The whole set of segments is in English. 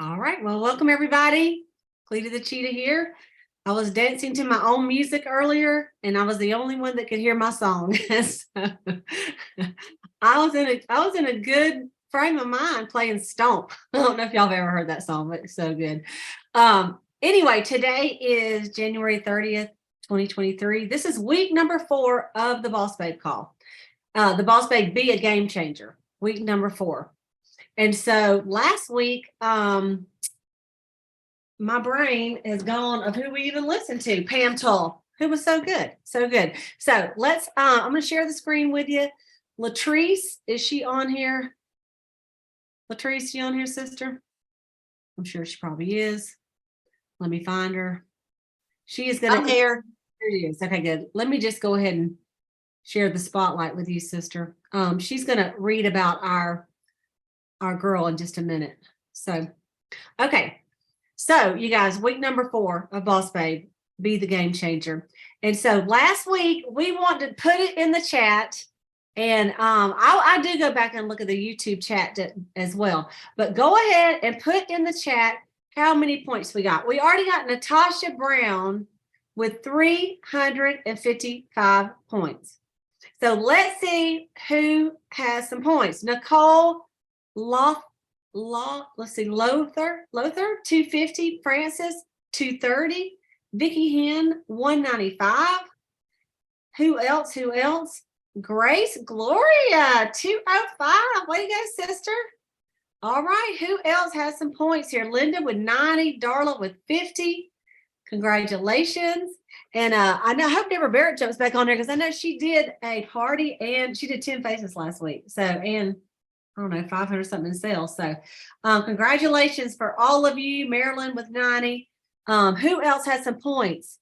All right, well, welcome everybody. Cleta the Cheetah here. I was dancing to my own music earlier, and I was the only one that could hear my song. So, I was in a good frame of mind playing Stomp. I don't know if y'all have ever heard that song, but it's so good. Anyway, today is January 30th, 2023. This is week number 4 of the Boss Babe call. The Boss Babe Be a Game Changer, week number 4. And so last week, my brain is gone of who we even listened to. Pam Tull, who was so good, so good. So let's, I'm going to share the screen with you. Latrice, is she on here? Latrice, you on here, sister? I'm sure she probably is. Let me find her. She is going to. I'm here. There it is. Okay, good. Let me just go ahead and share the spotlight with you, sister. She's going to read about our girl in just a minute. So, okay. So you guys, week number 4 of Boss Babe, Be the Game Changer. And so last week we want to put it in the chat. And I do go back and look at the YouTube chat as well. But go ahead and put in the chat how many points we got. We already got Natasha Brown with 355 points. So let's see who has some points. Nicole let's see, Lothar, 250, Francis, 230, Vicky Hen, 195. Who else? Grace Gloria, 205. Way to go, sister. All right, who else has some points here? Linda with 90, Darla with 50. Congratulations. And I hope Deborah Barrett jumps back on there because I know she did a party and she did 10 faces last week. So, and I don't know, 500 something in sales. So congratulations for all of you. Marilyn with 90. Who else has some points?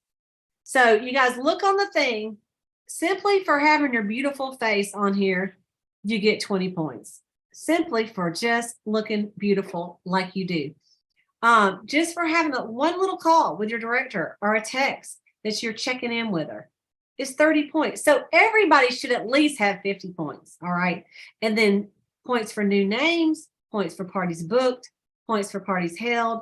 So you guys look on the thing. Simply for having your beautiful face on here, you get 20 points. Simply for just looking beautiful like you do. Just for having one little call with your director or a text that you're checking in with her is 30 points. So everybody should at least have 50 points. All right. And then points for new names, points for parties booked, points for parties held,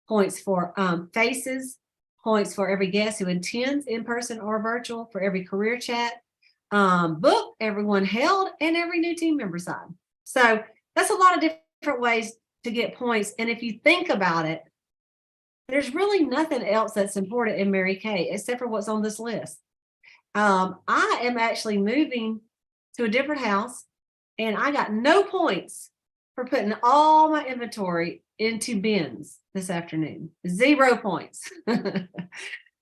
points for faces, points for every guest who attends in person or virtual, for every career chat, booked, everyone held, and every new team member signed. So that's a lot of different ways to get points. And if you think about it, there's really nothing else that's important in Mary Kay except for what's on this list. I am actually moving to a different house. And I got no points for putting all my inventory into bins this afternoon. 0 points.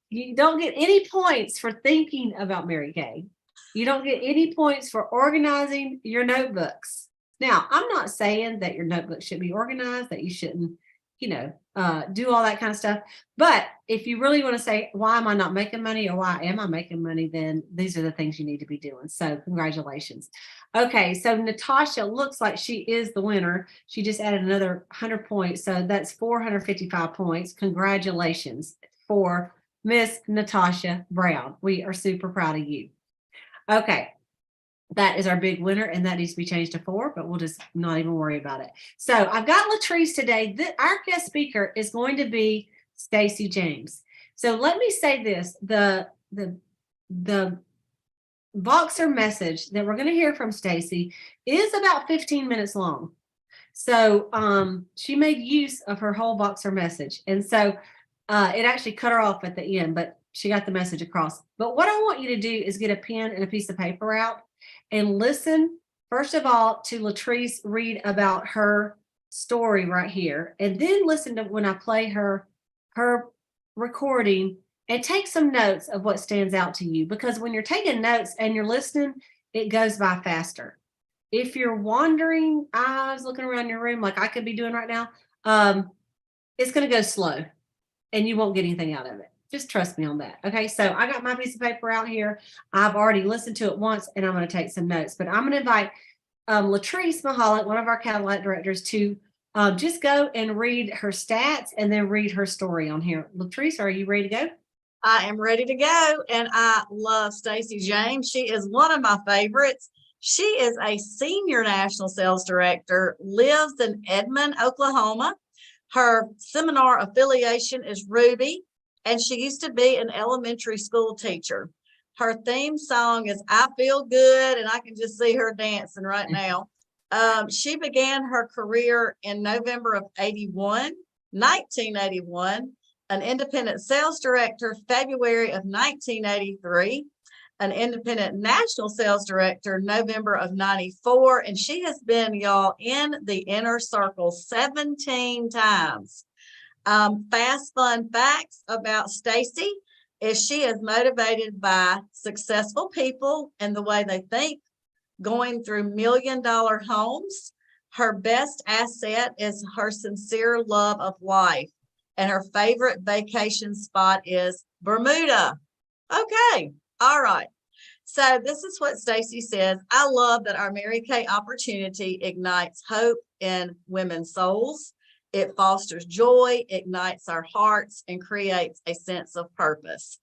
You don't get any points for thinking about Mary Kay. You don't get any points for organizing your notebooks. Now, I'm not saying that your notebook should be organized, that you shouldn't, do all that kind of stuff. But if you really want to say, why am I not making money or why am I making money, then these are the things you need to be doing. So congratulations. Okay, so Natasha looks like she is the winner. She just added another 100 points. So that's 455 points. Congratulations for Miss Natasha Brown. We are super proud of you. Okay. That is our big winner, and that needs to be changed to 4, but we'll just not even worry about it. So I've got Latrice today. Our guest speaker is going to be Stacy James. So let me say this, the Voxer message that we're going to hear from Stacy is about 15 minutes long. So she made use of her whole Voxer message. And so it actually cut her off at the end, but she got the message across. But what I want you to do is get a pen and a piece of paper out and listen, first of all, to Latrice read about her story right here. And then listen to when I play her recording and take some notes of what stands out to you. Because when you're taking notes and you're listening, it goes by faster. If you're wandering eyes looking around your room like I could be doing right now, it's going to go slow and you won't get anything out of it. Just trust me on that. Okay, so I got my piece of paper out here. I've already listened to it once, and I'm going to take some notes. But I'm going to invite Latrice Mahalik, one of our Cadillac directors, to just go and read her stats and then read her story on here. Latrice, are you ready to go? I am ready to go, and I love Stacy James. She is one of my favorites. She is a senior national sales director, lives in Edmond, Oklahoma. Her seminar affiliation is Ruby, and she used to be an elementary school teacher. Her theme song is I Feel Good, and I can just see her dancing right now. She began her career in November of 1981, an independent sales director, February of 1983, an independent national sales director, November of 94. And she has been, y'all, in the inner circle 17 times. Fast fun facts about Stacy is she is motivated by successful people and the way they think, going through $1 million homes. Her best asset is her sincere love of life, and her favorite vacation spot is Bermuda. Okay, all right. So this is what Stacy says. I love that our Mary Kay opportunity ignites hope in women's souls. It fosters joy, ignites our hearts, and creates a sense of purpose.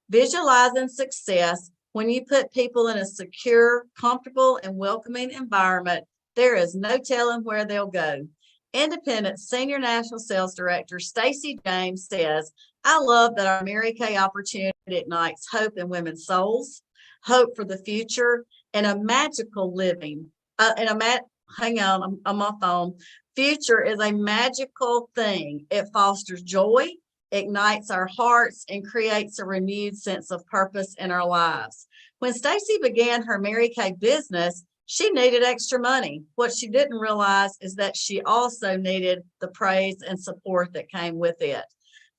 Visualizing success. When you put people in a secure, comfortable, and welcoming environment, there is no telling where they'll go. Independent Senior National Sales Director Stacy James says, I love that our Mary Kay opportunity ignites hope in women's souls, hope for the future, and a magical living. Hang on, I'm on my phone. Future is a magical thing. It fosters joy, ignites our hearts, and creates a renewed sense of purpose in our lives. When Stacy began her Mary Kay business, she needed extra money. What she didn't realize is that she also needed the praise and support that came with it.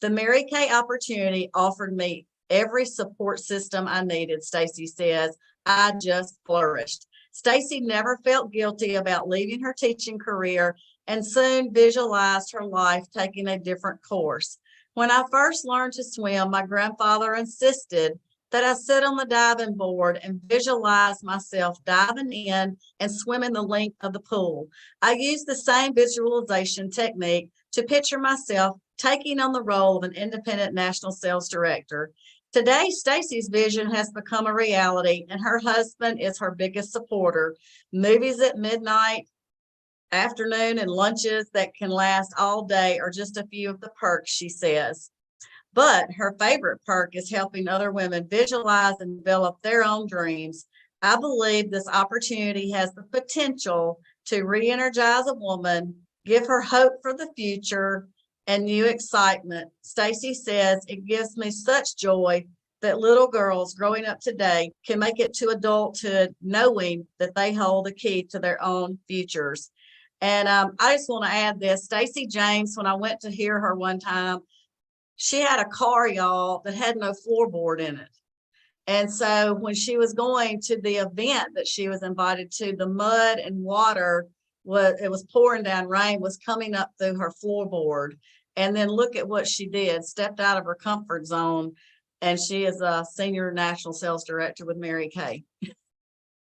The Mary Kay opportunity offered me every support system I needed, Stacy says. I just flourished. Stacy never felt guilty about leaving her teaching career and soon visualized her life taking a different course. When I first learned to swim, my grandfather insisted that I sit on the diving board and visualize myself diving in and swimming the length of the pool. I used the same visualization technique to picture myself taking on the role of an independent national sales director. Today, Stacy's vision has become a reality, and her husband is her biggest supporter. Movies at midnight, afternoon, and lunches that can last all day are just a few of the perks, she says. But her favorite perk is helping other women visualize and develop their own dreams. I believe this opportunity has the potential to re-energize a woman, give her hope for the future and new excitement. Stacy says, it gives me such joy that little girls growing up today can make it to adulthood knowing that they hold the key to their own futures. And I just want to add this. Stacy James, when I went to hear her one time, she had a car, y'all, that had no floorboard in it. And so when she was going to the event that she was invited to, the mud and water, it was pouring down rain, was coming up through her floorboard. And then look at what she did, stepped out of her comfort zone. And she is a senior national sales director with Mary Kay.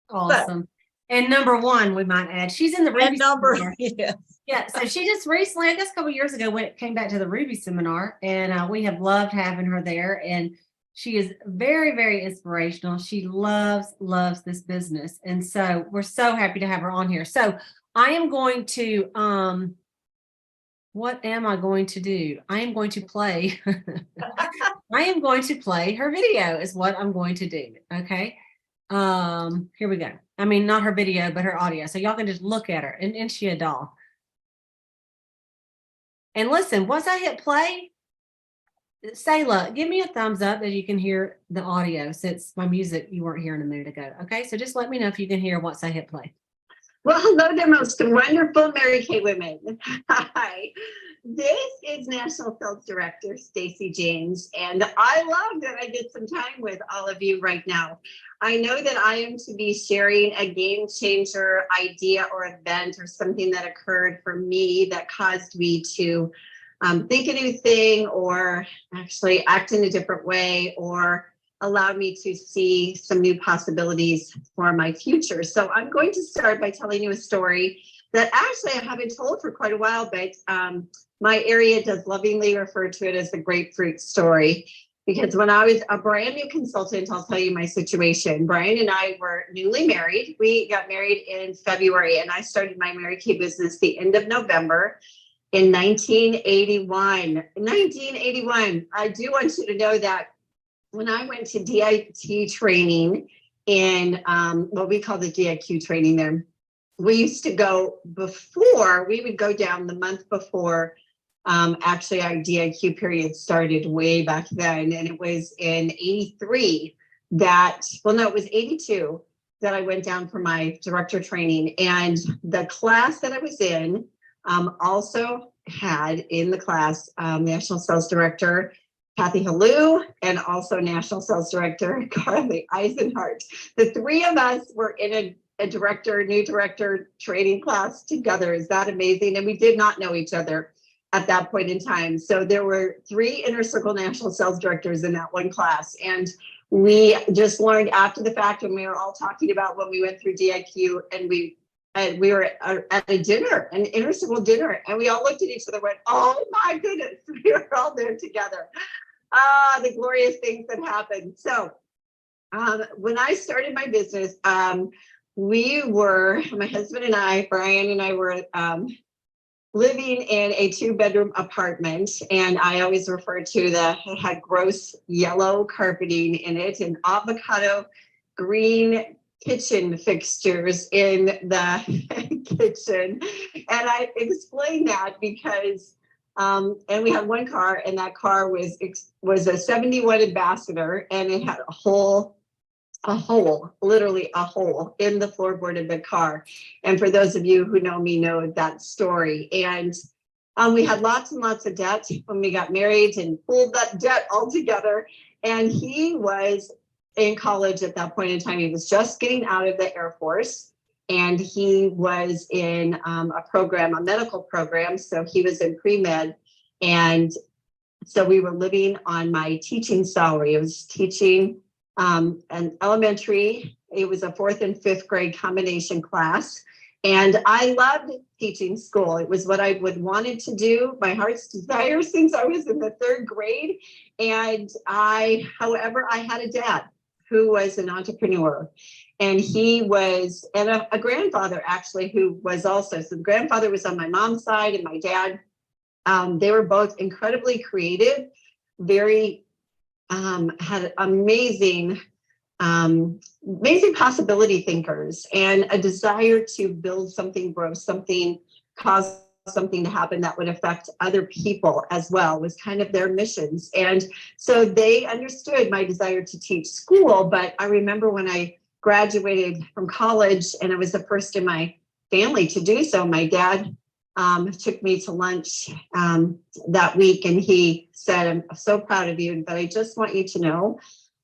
Awesome. And number one, we might add, she's in the Ruby seminar. Yes. Yeah, so she just recently, I guess a couple of years ago, came back to the Ruby seminar, and we have loved having her there. And she is very, very inspirational. She loves this business. And so we're so happy to have her on here. So I am going to, what am I going to do? I am going to play. I am going to play her video is what I'm going to do. Okay. Here we go. I mean, not her video, but her audio. So y'all can just look at her, and she a doll. And listen, once I hit play, Sayla, give me a thumbs up that you can hear the audio, since my music you weren't hearing a minute ago. Okay, so just let me know if you can hear once I hit play. Well, hello there, most wonderful Mary Kay women. Hi, this is National Sales Director Stacy James, and I love that I get some time with all of you right now. I know that I am to be sharing a game changer idea or event or something that occurred for me that caused me to think a new thing, or actually act in a different way, or allow me to see some new possibilities for my future. So I'm going to start by telling you a story that actually I haven't told for quite a while, but my area does lovingly refer to it as the grapefruit story. Because when I was a brand new consultant, I'll tell you my situation. Brian and I were newly married. We got married in February, and I started my Mary Kay business the end of November. in 1981. 1981. I do want you to know that when I went to DIT training in what we call the DIQ training there, we used to go before, we would go down the month before. Actually, our DIQ period started way back then, and it was in 83 that, well, no, it was 82 that I went down for my director training. And the class that I was in also had in the class National Sales Director Kathy Halou and also National Sales Director Carly Eisenhart. The three of us were in a new director training class together. Is that amazing? And we did not know each other at that point in time. So there were 3 Inner Circle National Sales Directors in that one class. And we just learned after the fact, when we were all talking about when we went through DIQ, and we were at a dinner, an Inner Circle dinner, and we all looked at each other and went, oh my goodness, we were all there together. The glorious things that happened. So when I started my business, my husband and I, Brian and I, were living in a 2-bedroom apartment, and I always refer to it had gross yellow carpeting in it and avocado green kitchen fixtures in the kitchen. And I explained that because and we had one car, and that car was a 71 Ambassador, and it had a hole, literally a hole in the floorboard of the car. And for those of you who know me know that story. And we had lots and lots of debt when we got married and pulled that debt all together. And he was in college at that point in time. He was just getting out of the Air Force, and he was in a medical program. So he was in pre-med. And so we were living on my teaching salary. I was teaching an elementary. It was a 4th and 5th grade combination class. And I loved teaching school. It was what I would wanted to do, my heart's desire, since I was in the 3rd grade. And however, I had a dad who was an entrepreneur, and he was, and a grandfather actually, who was also, so the grandfather was on my mom's side, and my dad, they were both incredibly creative, very, had amazing possibility thinkers, and a desire to build something, grow something, cause something to happen that would affect other people as well, was kind of their missions. And so they understood my desire to teach school. But I remember when I graduated from college, and I was the first in my family to do so, my dad took me to lunch that week, and he said, I'm so proud of you, but I just want you to know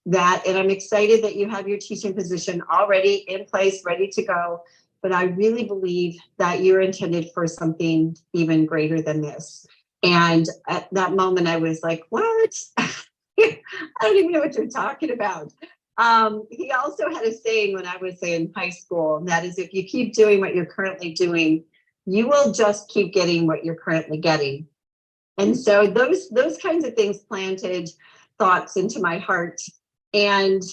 that, and I'm excited that you have your teaching position already in place, ready to go, but I really believe that you're intended for something even greater than this. And at that moment, I was like, what? I don't even know what you're talking about. He also had a saying when I was in high school, and that is, if you keep doing what you're currently doing, you will just keep getting what you're currently getting. And so those kinds of things planted thoughts into my heart. And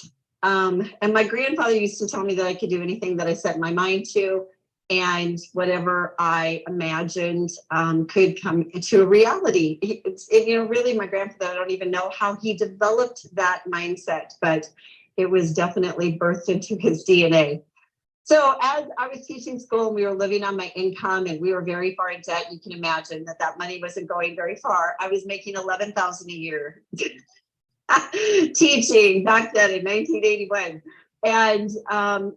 my grandfather used to tell me that I could do anything that I set my mind to, and whatever I imagined could come into a reality. Really, my grandfather, I don't even know how he developed that mindset, but it was definitely birthed into his DNA. So as I was teaching school, and we were living on my income, and we were very far in debt, you can imagine that money wasn't going very far. I was making $11,000 a year teaching back then in 1981. And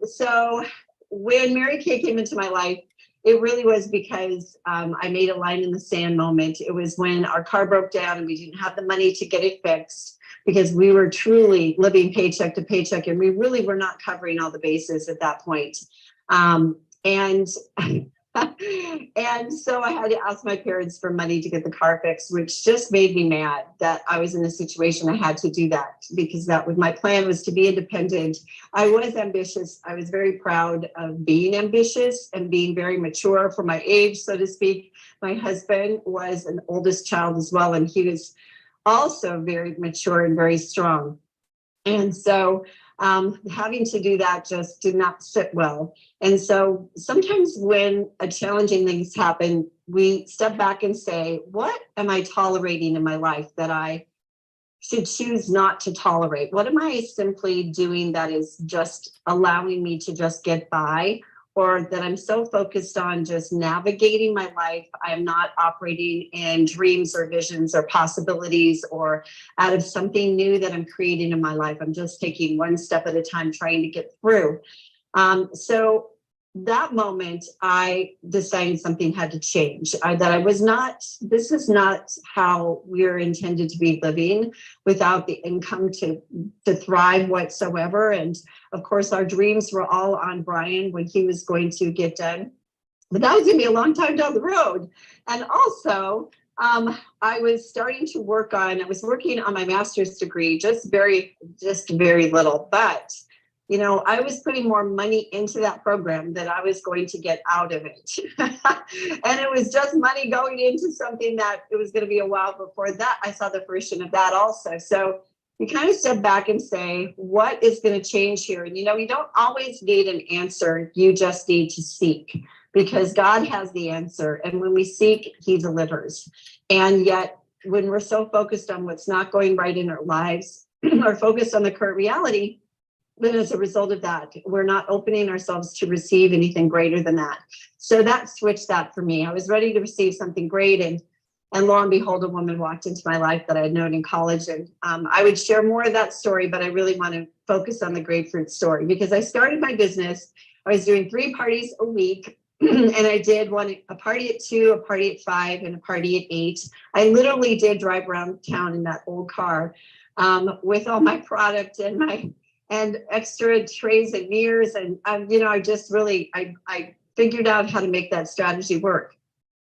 so when Mary Kay came into my life, it really was because I made a line in the sand moment. It was when our car broke down and we didn't have the money to get it fixed, because we were truly living paycheck to paycheck, and we really were not covering all the bases at that point. And so I had to ask my parents for money to get the car fixed, which just made me mad that I was in a situation I had to do that, because my plan was to be independent. I was ambitious. I was very proud of being ambitious and being very mature for my age, so to speak. My husband was an oldest child as well, and he was also very mature and very strong. And so having to do that just did not sit well. And so sometimes when challenging things happen, we step back and say, what am I tolerating in my life that I should choose not to tolerate? What am I simply doing that is just allowing me to just get by, or that I'm so focused on just navigating my life, I'm not operating in dreams or visions or possibilities or out of something new that I'm creating in my life. I'm just taking one step at a time, trying to get through. So that moment, I decided something had to change. This is not how we're intended to be living without the income to thrive whatsoever. And of course, our dreams were all on Brian when he was going to get done. But that was going to be a long time down the road. And also, I was working on my master's degree, just very little, but I was putting more money into that program than I was going to get out of it. And it was just money going into something that it was going to be a while before that I saw the fruition of that also. So you kind of step back and say, what is going to change here? And, you don't always need an answer. You just need to seek, because God has the answer. And when we seek, he delivers. And yet when we're so focused on what's not going right in our lives or focused on the current reality, then as a result of that, we're not opening ourselves to receive anything greater than that. So that switched that for me. I was ready to receive something great. And lo and behold, a woman walked into my life that I had known in college. And I would share more of that story, but I really want to focus on the grapefruit story, because I started my business. I was doing 3 parties a week. And I did a party at 2, a party at 5, and a party at 8. I literally did drive around town in that old car with all my product and extra trays and mirrors. And, I just really, I figured out how to make that strategy work.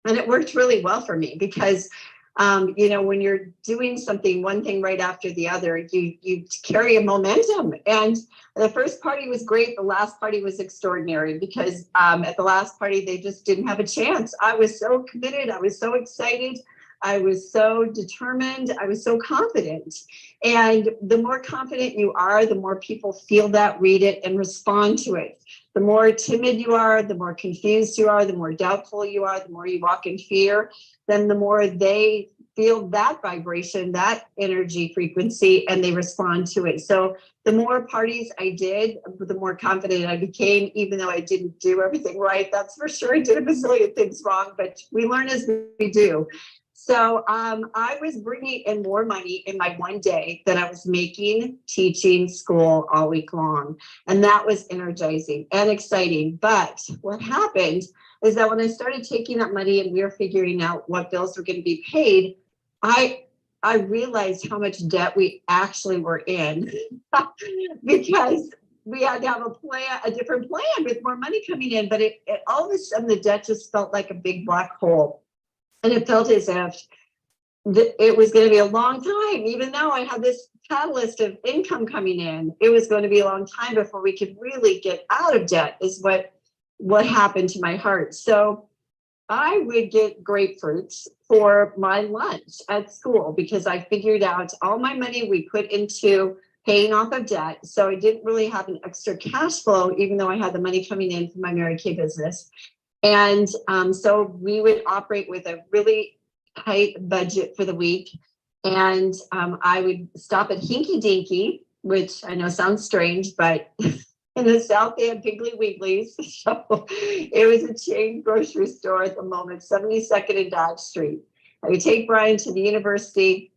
And it worked really well for me because, when you're doing one thing right after the other, you carry a momentum. And the first party was great. The last party was extraordinary because at the last party, they just didn't have a chance. I was so committed. I was so excited. I was so determined. I was so confident. And the more confident you are, the more people feel that, read it, and respond to it. The more timid you are, the more confused you are, the more doubtful you are, the more you walk in fear, then the more they feel that vibration, that energy frequency, and they respond to it. So the more parties I did, the more confident I became, even though I didn't do everything right. That's for sure. I did a bazillion things wrong, but we learn as we do. So I was bringing in more money in my one day than I was making teaching school all week long. And that was energizing and exciting. But what happened is that when I started taking that money and we were figuring out what bills were going to be paid, I realized how much debt we actually were in because we had to have a different plan with more money coming in. But it all of a sudden, the debt just felt like a big black hole. And it felt as if it was going to be a long time, even though I had this catalyst of income coming in. It was going to be a long time before we could really get out of debt, is what happened to my heart. So I would get grapefruits for my lunch at school because I figured out all my money we put into paying off of debt. So I didn't really have an extra cash flow, even though I had the money coming in from my Mary Kay business. And so we would operate with a really tight budget for the week. And I would stop at Hinky Dinky, which I know sounds strange, but in the South, they had Piggly Wigglies. So it was a chain grocery store at the moment, 72nd and Dodge Street. I would take Brian to the university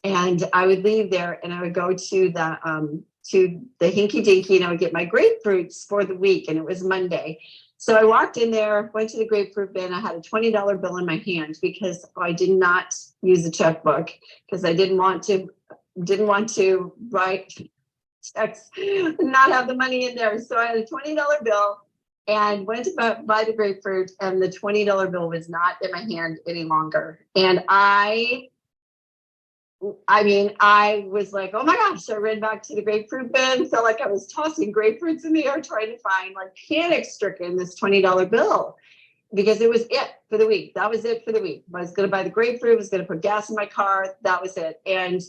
and I would leave there and I would go to the Hinky Dinky and I would get my grapefruits for the week. And it was Monday. So I walked in there, went to the grapefruit bin. I had a $20 bill in my hand because I did not use a checkbook because I didn't want to write checks, not have the money in there. So I had a $20 bill and went to buy the grapefruit, and the $20 bill was not in my hand any longer. And I was like, oh my gosh, I ran back to the grapefruit bin. Felt like I was tossing grapefruits in the air, trying to find, like, panic stricken, this $20 bill, because it was it for the week. That was it for the week. I was going to buy the grapefruit, was going to put gas in my car. That was it. And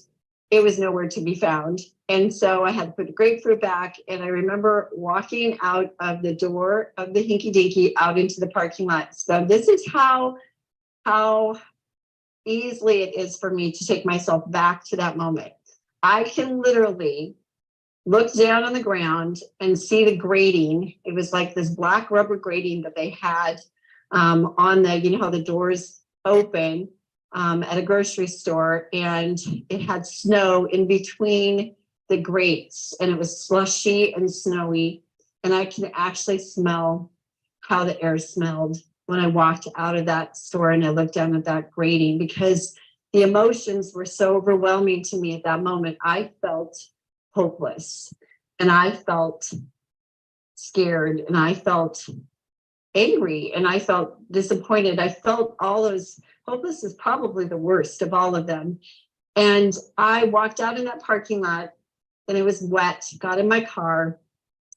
it was nowhere to be found. And so I had to put the grapefruit back. And I remember walking out of the door of the Hinky Dinky out into the parking lot. So this is how easily it is for me to take myself back to that moment. I can literally look down on the ground and see the grating. It was like this black rubber grating that they had on the, you know, how the doors open at a grocery store, and it had snow in between the grates, and it was slushy and snowy. And I can actually smell how the air smelled when I walked out of that store and I looked down at that grating, because the emotions were so overwhelming to me at that moment. I felt hopeless, and I felt scared, and I felt angry, and I felt disappointed. I felt all those. Hopeless is probably the worst of all of them. And I walked out in that parking lot, and it was wet, got in my car,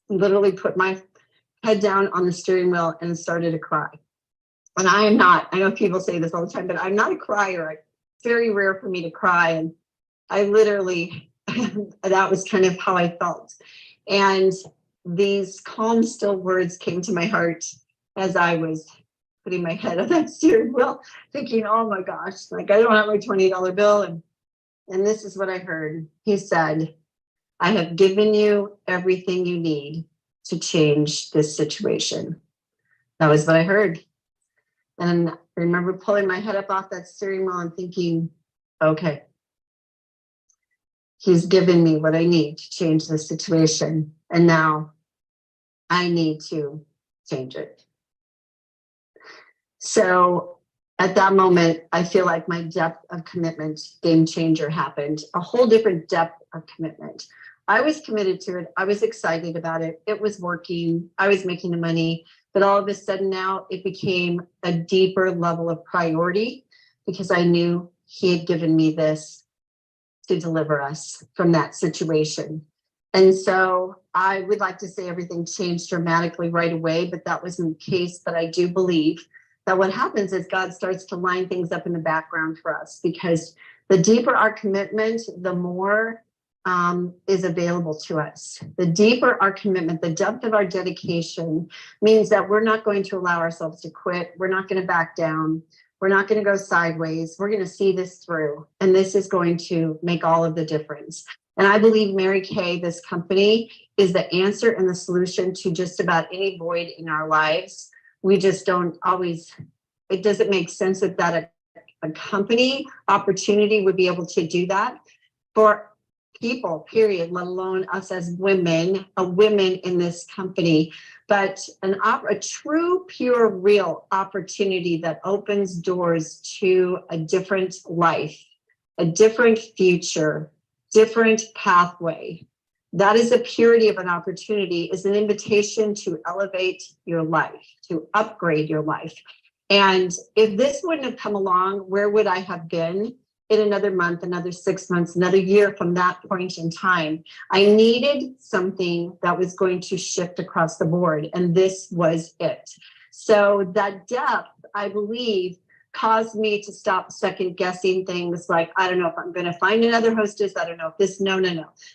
literally put my head down on the steering wheel and started to cry. And I know people say this all the time, but I'm not a crier. It's very rare for me to cry. And I literally, that was kind of how I felt. And these calm, still words came to my heart as I was putting my head on that steering wheel, thinking, oh my gosh, like I don't have my $20 bill. And this is what I heard. He said, I have given you everything you need to change this situation. That was what I heard. And I remember pulling my head up off that steering wheel and thinking, okay, he's given me what I need to change this situation. And now I need to change it. So at that moment, I feel like my depth of commitment game changer happened, a whole different depth of commitment. I was committed to it. I was excited about it. It was working. I was making the money. But all of a sudden now it became a deeper level of priority, because I knew he had given me this to deliver us from that situation. And so I would like to say everything changed dramatically right away, but that wasn't the case. But I do believe that what happens is God starts to line things up in the background for us, because the deeper our commitment, the more is available to us. The deeper our commitment, the depth of our dedication means that we're not going to allow ourselves to quit. We're not going to back down. We're not going to go sideways. We're going to see this through. And this is going to make all of the difference. And I believe Mary Kay, this company, is the answer and the solution to just about any void in our lives. We just don't always, it doesn't make sense that a company opportunity would be able to do that for people, period, let alone us as women, women in this company. But a true, pure, real opportunity that opens doors to a different life, a different future, different pathway. That is the purity of an opportunity, is an invitation to elevate your life, to upgrade your life. And if this wouldn't have come along, where would I have been in another month, another 6 months, another year from that point in time? I needed something that was going to shift across the board, and this was it. So that depth, I believe, caused me to stop second guessing things like, I don't know if I'm going to find another hostess. I don't know if this, no.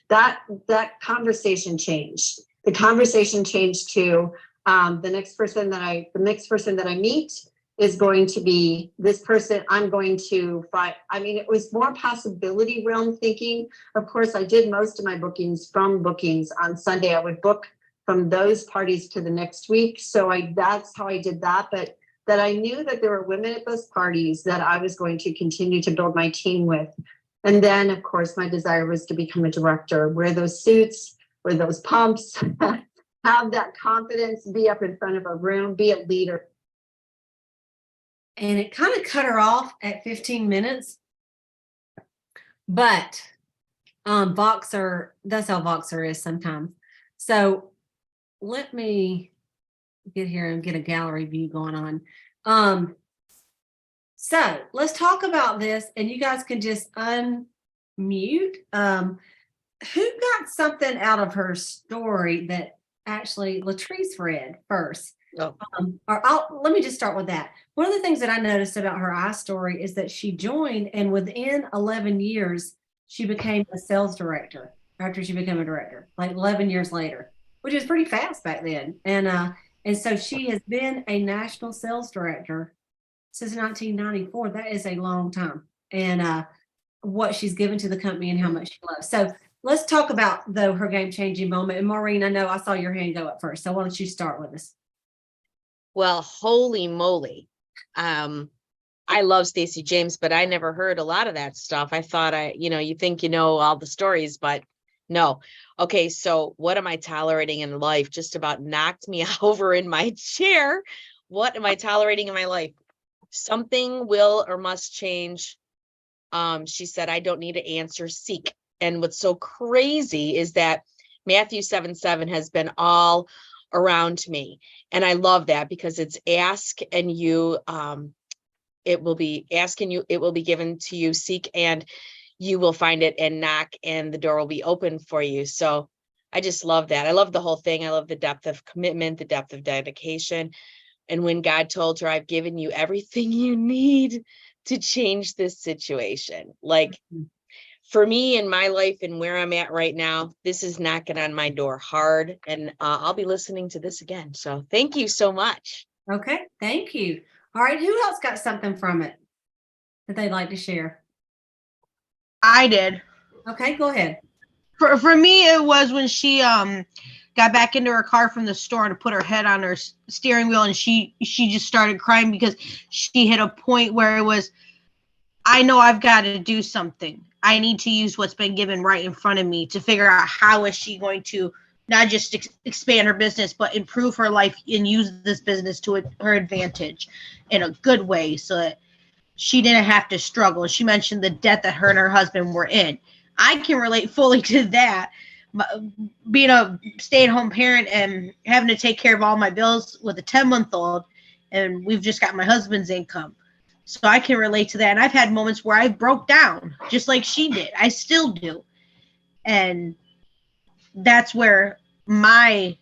That conversation changed. The conversation changed to the next person that I meet is going to be this person. I'm going to find, I mean, it was more possibility realm thinking. Of course, I did most of my bookings from bookings on Sunday. I would book from those parties to the next week. So that's how I did that. But that I knew that there were women at those parties that I was going to continue to build my team with. And then, of course, my desire was to become a director, wear those suits, wear those pumps, have that confidence, be up in front of a room, be a leader. And it kind of cut her off at 15 minutes. But Voxer, that's how Voxer is sometimes. So let me get here and get a gallery view going on. So let's talk about this, and you guys can just unmute. Who got something out of her story that actually Latrice read first? Oh. Let me just start with that. One of the things that I noticed about her story is that she joined, and within 11 years, she became a sales director after she became a director, like 11 years later, which is pretty fast back then. And so she has been a national sales director since 1994. That is a long time. And what she's given to the company and how much she loves. So let's talk about, though, her game-changing moment. And Maureen, I know I saw your hand go up first, so why don't you start with us? Well, holy moly. I love Stacy James, but I never heard a lot of that stuff. I thought you think you know all the stories, but no. Okay, so what am I tolerating in life? Just about knocked me over in my chair. What am I tolerating in my life? Something will or must change. She said, I don't need to answer, seek. And what's so crazy is that Matthew 7:7 has been all around me. And I love that because it's ask and you, it will be asking you, it will be given to you, seek and you will find it, and knock and the door will be open for you. So I just love that. I love the whole thing. I love the depth of commitment, the depth of dedication. And when God told her, I've given you everything you need to change this situation. Like for me in my life and where I'm at right now, this is knocking on my door hard, and I'll be listening to this again. So thank you so much. Okay, thank you. All right, who else got something from it that they'd like to share? I did. Okay, go ahead. For me, it was when she got back into her car from the store to put her head on her steering wheel, and she just started crying because she hit a point where it was, I know I've got to do something. I need to use what's been given right in front of me to figure out how is she going to not just expand her business, but improve her life and use this business to her advantage in a good way so that she didn't have to struggle. She mentioned the debt that her and her husband were in. I can relate fully to that. Being a stay-at-home parent and having to take care of all my bills with a 10-month-old, and we've just got my husband's income. So I can relate to that. And I've had moments where I broke down, just like she did. I still do. And that's where my,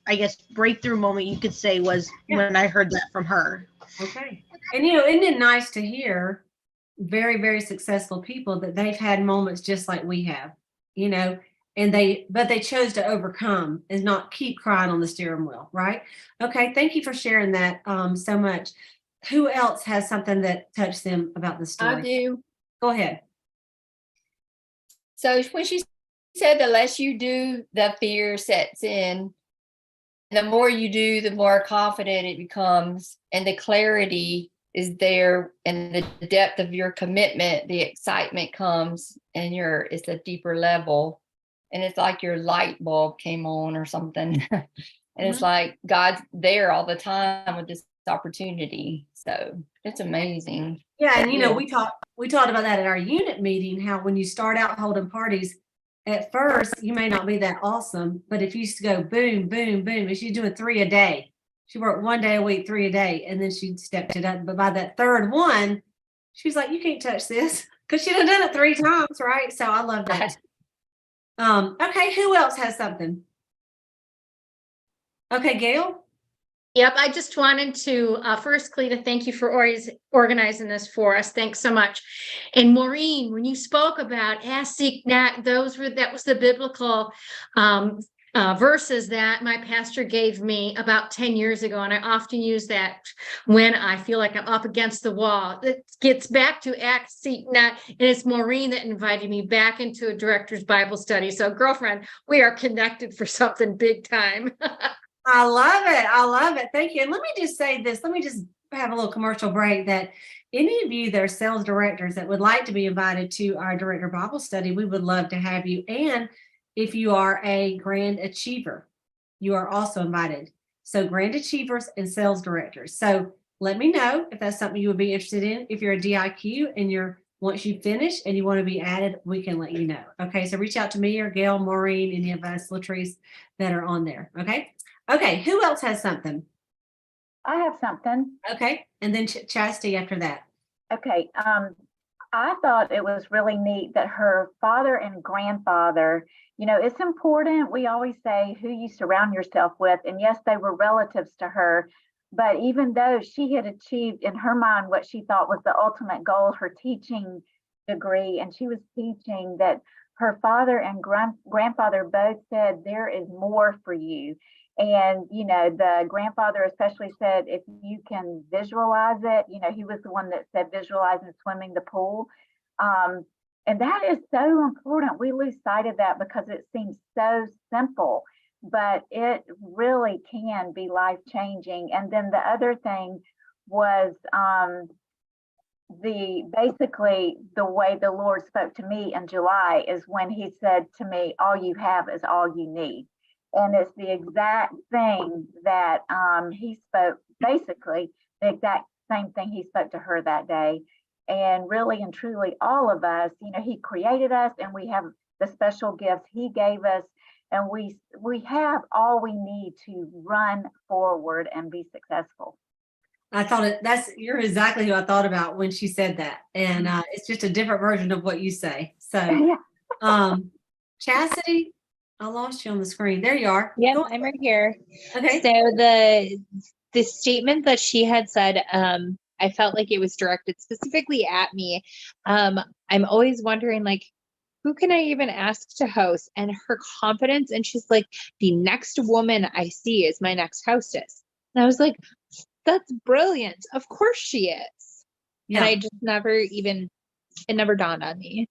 I guess, breakthrough moment, you could say, was when I heard that from her. Okay. And, isn't it nice to hear very, very successful people that they've had moments just like we have, and but they chose to overcome and not keep crying on the steering wheel, right? Okay. Thank you for sharing that so much. Who else has something that touched them about the story? I do. Go ahead. So when she said the less you do, the fear sets in. The more you do, the more confident it becomes, and the clarity is there, and the depth of your commitment, the excitement comes, and it's a deeper level, and it's like your light bulb came on or something. And it's like God's there all the time with this opportunity. So it's amazing. Yeah, and we talked about that at our unit meeting, how when you start out holding parties, at first you may not be that awesome, but if you used to go boom, boom, boom, and she's doing 3 a day. She worked 1 day a week, 3 a day, and then she stepped it up. But by that third one, she's like, you can't touch this, because she'd have done it 3 times, right? So I love that. Okay, who else has something? Okay, Gail? Yep, I just wanted to first, Cleta, thank you for organizing this for us. Thanks so much. And Maureen, when you spoke about ask, seek, knock, that was the biblical verses that my pastor gave me about 10 years ago. And I often use that when I feel like I'm up against the wall. It gets back to ask, seek, knock. And it's Maureen that invited me back into a director's Bible study. So girlfriend, we are connected for something big time. I love it. I love it. Thank you. And let me just say this. Let me just have a little commercial break that any of you that are sales directors that would like to be invited to our director Bible study, we would love to have you. And if you are a grand achiever, you are also invited. So grand achievers and sales directors. So let me know if that's something you would be interested in. If you're a DIQ and once you finish and you want to be added, we can let you know. Okay. So reach out to me or Gail, Maureen, any of us, Latrice, that are on there. Okay. Okay, who else has something? I have something. Okay, and then Chastity after that. Okay, I thought it was really neat that her father and grandfather, it's important. We always say who you surround yourself with. And yes, they were relatives to her. But even though she had achieved in her mind what she thought was the ultimate goal, her teaching degree, and she was teaching that her father and grandfather both said, there is more for you. And, the grandfather especially said, if you can visualize it, he was the one that said visualizing swimming the pool. And that is so important. We lose sight of that because it seems so simple, but it really can be life-changing. And then the other thing was basically the way the Lord spoke to me in July is when he said to me, all you have is all you need. And it's the exact thing that he spoke, basically the exact same thing he spoke to her that day. And really and truly, all of us, he created us, and we have the special gifts he gave us, and we have all we need to run forward and be successful. I thought you're exactly who I thought about when she said that. And it's just a different version of what you say. So, Chastity, I lost you on the screen. There you are. Yep, I'm right here. Okay. So the statement that she had said, I felt like it was directed specifically at me. I'm always wondering, like, who can I even ask to host? And her confidence, and she's like, the next woman I see is my next hostess. And I was like, that's brilliant. Of course she is. Yeah. And I just it never dawned on me.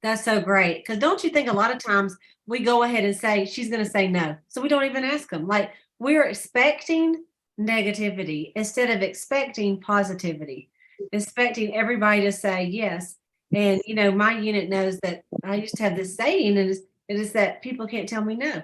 That's so great. Because don't you think a lot of times we go ahead and say, she's going to say no. So we don't even ask them. Like, we're expecting negativity instead of expecting positivity, expecting everybody to say yes. And, my unit knows that I used to have this saying, and it is that people can't tell me no.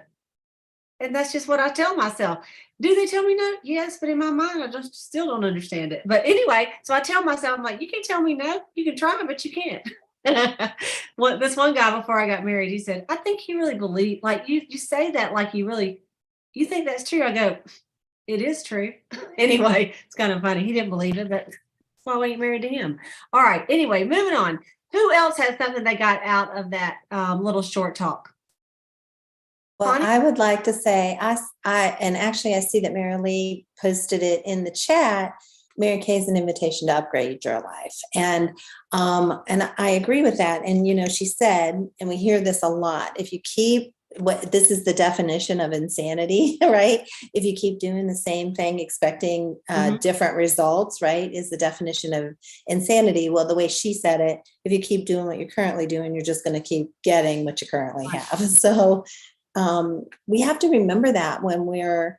And that's just what I tell myself. Do they tell me no? Yes, but in my mind, I just still don't understand it. But anyway, so I tell myself, I'm like, you can't tell me no. You can try, but you can't. This one guy before I got married, he said, I think you really believe, like you say that like you think that's true. I go, it is true. Anyway, it's kind of funny. He didn't believe it, but that's why we ain't married to him. All right. Anyway, moving on. Who else has something they got out of that little short talk? Well, Connie? I would like to say, and actually I see that Mary Lee posted it in the chat. Mary Kay's an invitation to upgrade your life. And I agree with that. And, she said, and we hear this a lot, if you keep this is the definition of insanity, right? If you keep doing the same thing, expecting different results, right, is the definition of insanity. Well, the way she said it, if you keep doing what you're currently doing, you're just going to keep getting what you currently have. So we have to remember that when we're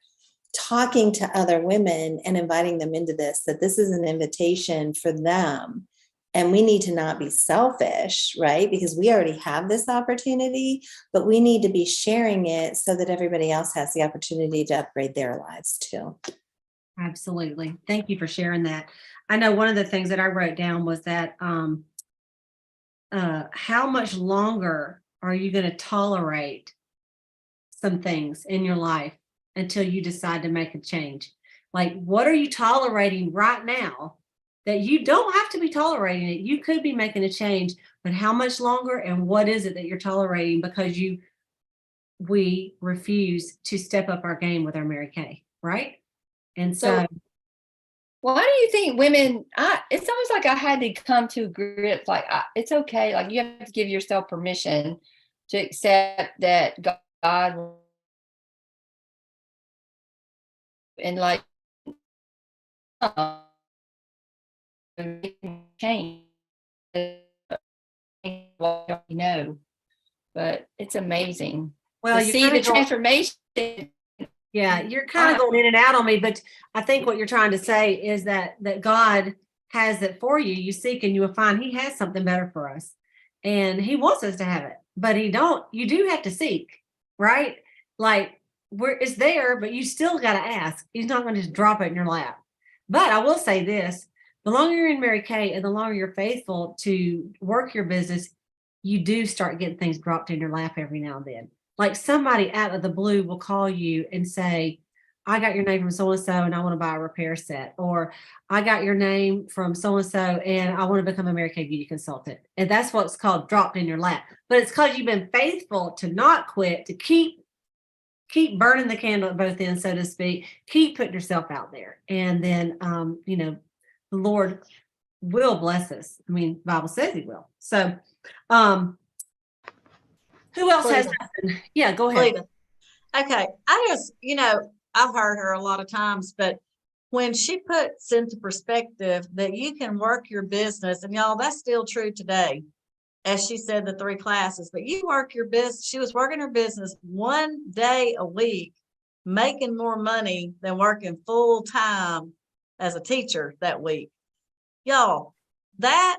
talking to other women and inviting them into this, that this is an invitation for them. And we need to not be selfish, right? Because we already have this opportunity, but we need to be sharing it so that everybody else has the opportunity to upgrade their lives too. Absolutely. Thank you for sharing that. I know one of the things that I wrote down was that how much longer are you going to tolerate some things in your life until you decide to make a change? Like, what are you tolerating right now that you don't have to be tolerating it? You could be making a change, but how much longer, and what is it that you're tolerating because we refuse to step up our game with our Mary Kay, right? And so why do you think women, it's almost like I had to come to grips, like, it's okay. Like, you have to give yourself permission to accept that God and like change. But it's amazing. Well, to you see the transformation. Yeah, you're kind of going in and out on me, but I think what you're trying to say is that God has it for you. You seek and you will find. He has something better for us, and He wants us to have it, but you do have to seek, right? Like, it's there, but you still got to ask. He's not going to just drop it in your lap. But I will say this: the longer you're in Mary Kay and the longer you're faithful to work your business, you do start getting things dropped in your lap every now and then. Like, somebody out of the blue will call you and say, I got your name from so-and-so and I want to buy a repair set. Or I got your name from so-and-so and I want to become a Mary Kay beauty consultant. And that's what's called dropped in your lap. But it's because you've been faithful to not quit, to keep burning the candle at both ends, so to speak, keep putting yourself out there. And then, the Lord will bless us. I mean, the Bible says he will. So, who else has something? Yeah, go ahead. Cleta. Okay. I just, I've heard her a lot of times, but when she puts into perspective that you can work your business, and y'all, that's still true today. As she said, the 3 classes, but you work your business. She was working her business 1 day a week, making more money than working full time as a teacher that week. Y'all, that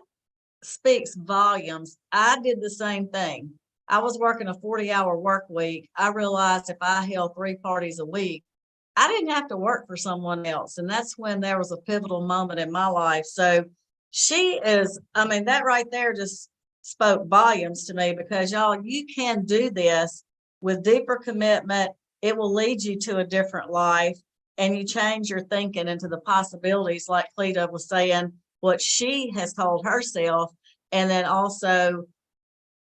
speaks volumes. I did the same thing. I was working a 40-hour work week. I realized if I held 3 parties a week, I didn't have to work for someone else. And that's when there was a pivotal moment in my life. So she is, that right there just spoke volumes to me, because y'all, you can do this with deeper commitment. It will lead you to a different life, and you change your thinking into the possibilities, like Cleta was saying, what she has told herself. And then also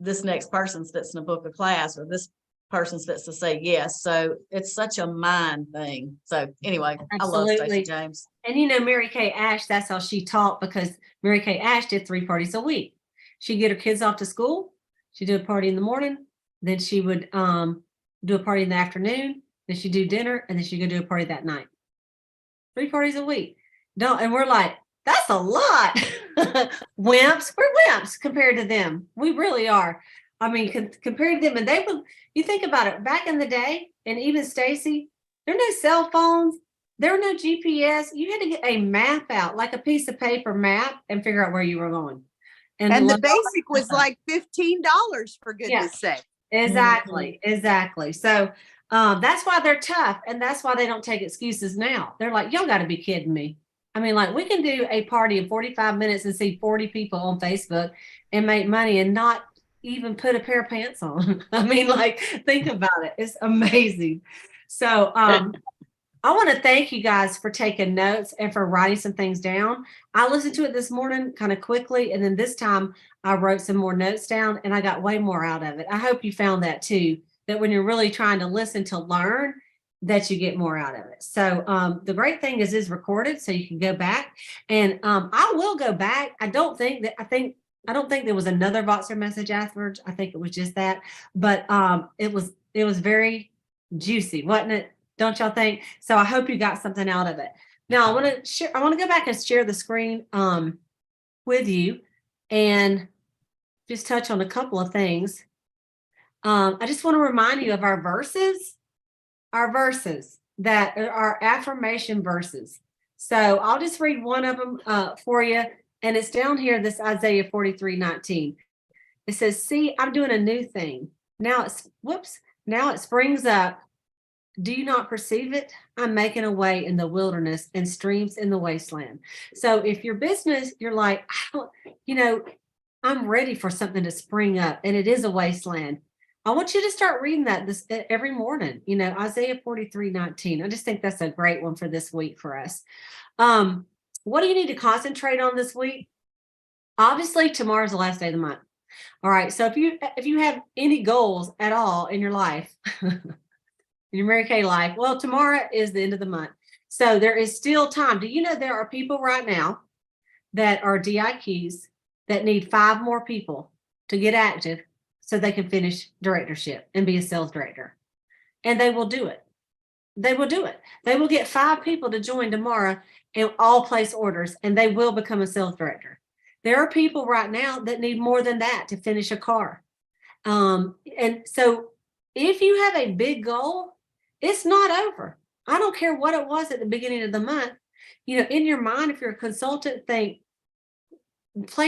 this next person's fits in a book of class, or this person's fits to say yes. So it's such a mind thing. So anyway, Absolutely. I love Stacy James. And Mary Kay Ash, that's how she taught, because Mary Kay Ash did 3 parties a week. She'd get her kids off to school. She'd do a party in the morning. Then she would do a party in the afternoon. Then she'd do dinner, and then she'd go do a party that night. 3 parties a week. And we're like, that's a lot. Wimps. We're wimps compared to them. We really are. Compared to them, and you think about it, back in the day, and even Stacy, there were no cell phones. There were no GPS. You had to get a map out, like a piece of paper map, and figure out where you were going. And the basic was like $15, for goodness sake. Exactly. So that's why they're tough, and that's why they don't take excuses now. They're like, y'all got to be kidding me. We can do a party in 45 minutes and see 40 people on Facebook and make money and not even put a pair of pants on. Think about it. It's amazing. So I want to thank you guys for taking notes and for writing some things down. I listened to it this morning kind of quickly, and then this time I wrote some more notes down, and I got way more out of it. I hope you found that too, that when you're really trying to listen to learn, that you get more out of it. So the great thing is it's recorded, so you can go back, and I will go back. I don't think there was another Voxer message afterwards. I think it was just that, but it was very juicy, wasn't it? Don't y'all think? So I hope you got something out of it. Now I want to go back and share the screen with you and just touch on a couple of things. I just want to remind you of our verses that are our affirmation verses. So I'll just read one of them for you. And it's down here, this Isaiah 43:19. It says, see, I'm doing a new thing. Now it springs up. Do you not perceive it? I'm making a way in the wilderness and streams in the wasteland. So if your business, you're like, I'm ready for something to spring up, and it is a wasteland. I want you to start reading that this every morning. Isaiah 43:19. I just think that's a great one for this week for us. What do you need to concentrate on this week? Obviously, tomorrow's the last day of the month. All right. So if you have any goals at all in your life, in your Mary Kay life, well, tomorrow is the end of the month. So there is still time. Do you know there are people right now that are DIQs that need 5 more people to get active so they can finish directorship and be a sales director? And they will do it. They will do it. They will get 5 people to join tomorrow and all place orders, and they will become a sales director. There are people right now that need more than that to finish a car. And so if you have a big goal, it's not over. I don't care what it was at the beginning of the month. In your mind, if you're a consultant, play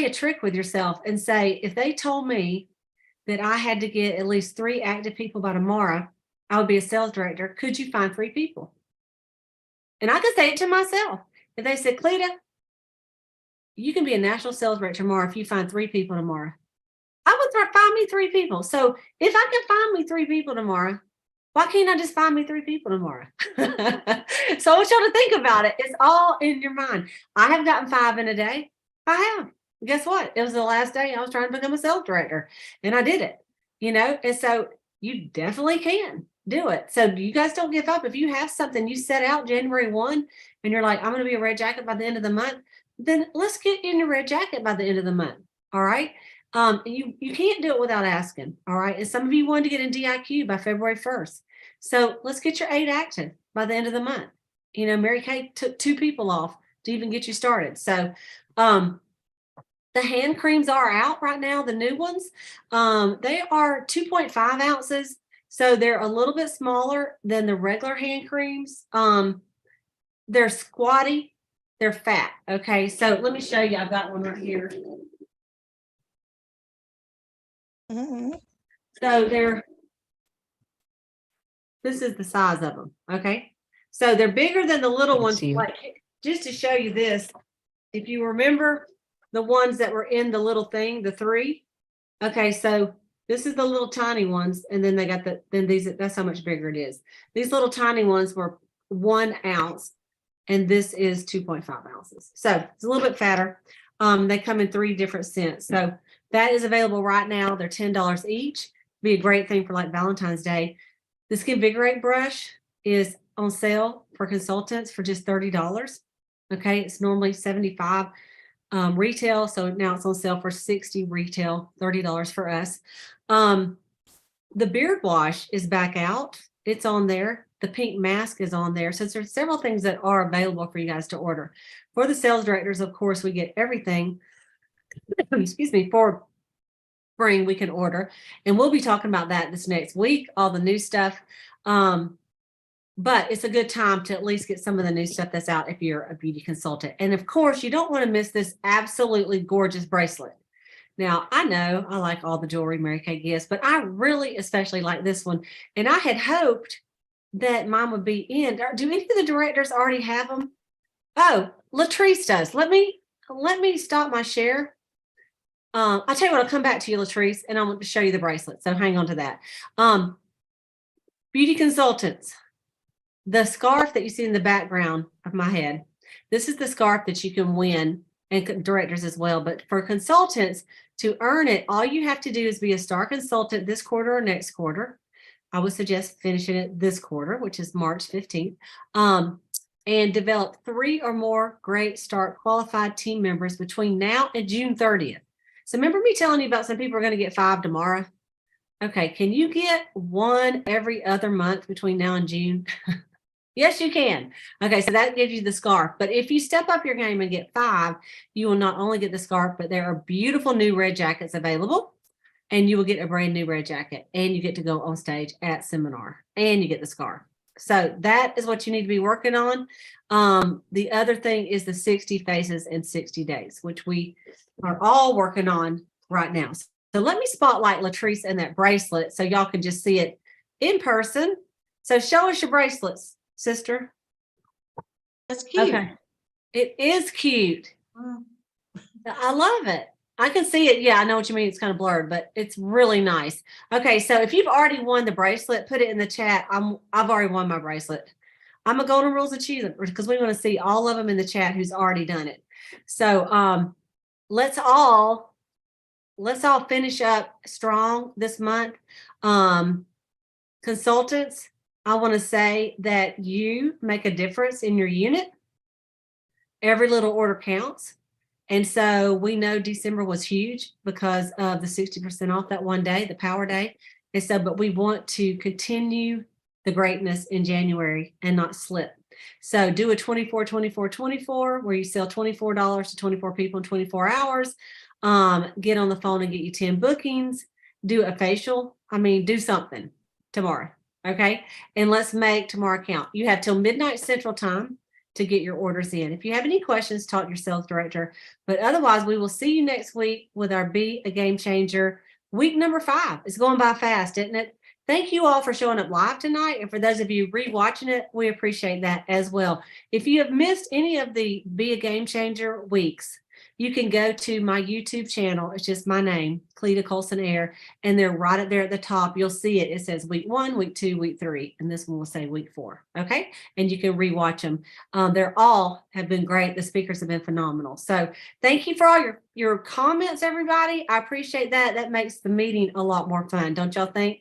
a trick with yourself and say, if they told me that I had to get at least 3 active people by tomorrow, I would be a sales director. Could you find 3 people? And I could say it to myself. If they said, Cleta, you can be a national sales director tomorrow if you find 3 people tomorrow, I would find me 3 people. So if I can find me 3 people tomorrow, why can't I just find me 3 people tomorrow? So I want y'all to think about it. It's all in your mind. I have gotten 5 in a day. I have. Guess what? It was the last day I was trying to become a sales director, and I did it. And so you definitely can do it. So you guys don't give up. If you have something you set out January 1 and you're like, I'm going to be a red jacket by the end of the month, then let's get you in your red jacket by the end of the month. All right. You can't do it without asking. All right. And some of you wanted to get in DIQ by February 1st. So let's get your 8 active by the end of the month. You know, Mary Kay took 2 people off to even get you started. So the hand creams are out right now, the new ones. They are 2.5 ounces. So they're a little bit smaller than the regular hand creams. They're squatty, they're fat. Okay, so let me show you. I've got one right here. So this is the size of them. Okay, so they're bigger than the little ones. Like, just to show you this, if you remember the ones that were in the little thing, the 3. Okay, so this is the little tiny ones, and then they got these. That's how much bigger it is. These little tiny ones were 1 ounce, and this is 2.5 ounces. So it's a little bit fatter. They come in 3 different scents. So that is available right now. They're $10 each. Be a great thing for like Valentine's Day. The Skinvigorate brush is on sale for consultants for just $30. Okay, it's normally $75 retail, so now it's on sale for $60 retail, $30 for us. The beard wash is back out. It's on there. The pink mask is on there. So there's several things that are available for you guys to order. For the sales directors, of course, we get everything, excuse me, for spring we can order. And we'll be talking about that this next week, all the new stuff. But it's a good time to at least get some of the new stuff that's out if you're a beauty consultant. And of course, you don't want to miss this absolutely gorgeous bracelet. Now, I know I like all the jewelry Mary Kay gives, but I really especially like this one. And I had hoped that mine would be in. Do any of the directors already have them? Oh, Latrice does. Let me stop my share. I'll tell you what, I'll come back to you, Latrice, and I want to show you the bracelet. So hang on to that. Beauty consultants. The scarf that you see in the background of my head, this is the scarf that you can win, and directors as well. But for consultants, to earn it, all you have to do is be a star consultant this quarter or next quarter. I would suggest finishing it this quarter, which is March 15th, and develop 3 or more great start qualified team members between now and June 30th. So remember me telling you about some people are going to get 5 tomorrow? Okay, can you get 1 every other month between now and June? Yes, you can. Okay, so that gives you the scarf. But if you step up your game and get 5, you will not only get the scarf, but there are beautiful new red jackets available. And you will get a brand new red jacket. And you get to go on stage at seminar. And you get the scarf. So that is what you need to be working on. The other thing is the 60 faces in 60 days, which we are all working on right now. So let me spotlight Latrice and that bracelet so y'all can just see it in person. So show us your bracelets, sister. That's cute. Okay. It is cute. I love it. I can see it. Yeah, I know what you mean. It's kind of blurred, but it's really nice. Okay, so if you've already won the bracelet, put it in the chat. I've already won my bracelet. I'm a Golden Rules Achiever because we want to see all of them in the chat who's already done it. So let's all finish up strong this month. Consultants, I want to say that you make a difference in your unit. Every little order counts. And so we know December was huge because of the 60% off that one day, the power day. And so, but we want to continue the greatness in January and not slip. So do a 24, 24, 24, where you sell $24 to 24 people in 24 hours. Get on the phone and get you 10 bookings. Do a facial. Do something tomorrow. Okay. And let's make tomorrow count. You have till midnight Central Time to get your orders in. If you have any questions, talk to your sales director. But otherwise, we will see you next week with our Be a Game Changer week number 5. It's going by fast, isn't it? Thank you all for showing up live tonight. And for those of you rewatching it, we appreciate that as well. If you have missed any of the Be a Game Changer weeks, you can go to my YouTube channel. It's just my name, Cleta Colson-Eyre, and they're right up there at the top. You'll see it. It says week 1, week 2, week 3, and this one will say week 4. Okay, and you can rewatch them. They're all have been great. The speakers have been phenomenal. So thank you for all your comments, everybody. I appreciate that. That makes the meeting a lot more fun, don't y'all think?